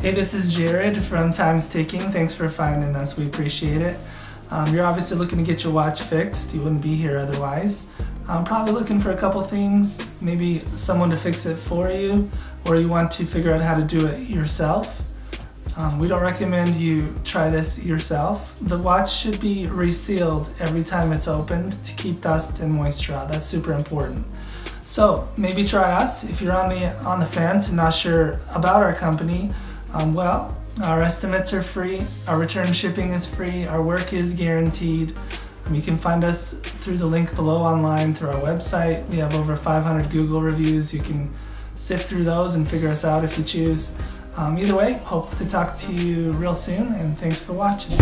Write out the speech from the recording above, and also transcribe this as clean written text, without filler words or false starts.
Hey, this is Jared from Time's Ticking. Thanks for finding us. We appreciate it. You're obviously looking to get your watch fixed. You wouldn't be here otherwise. Probably looking for a couple things, maybe someone to fix it for you, or you want to figure out how to do it yourself. We don't recommend you try this yourself. The watch should be resealed every time it's opened to keep dust and moisture out. That's super important. So maybe try us. If you're on the fence and not sure about our company, our estimates are free, our return shipping is free, our work is guaranteed. You can find us through the link below online through our website. We have over 500 Google reviews. You can sift through those and figure us out if you choose. Either way, hope to talk to you real soon, and thanks for watching.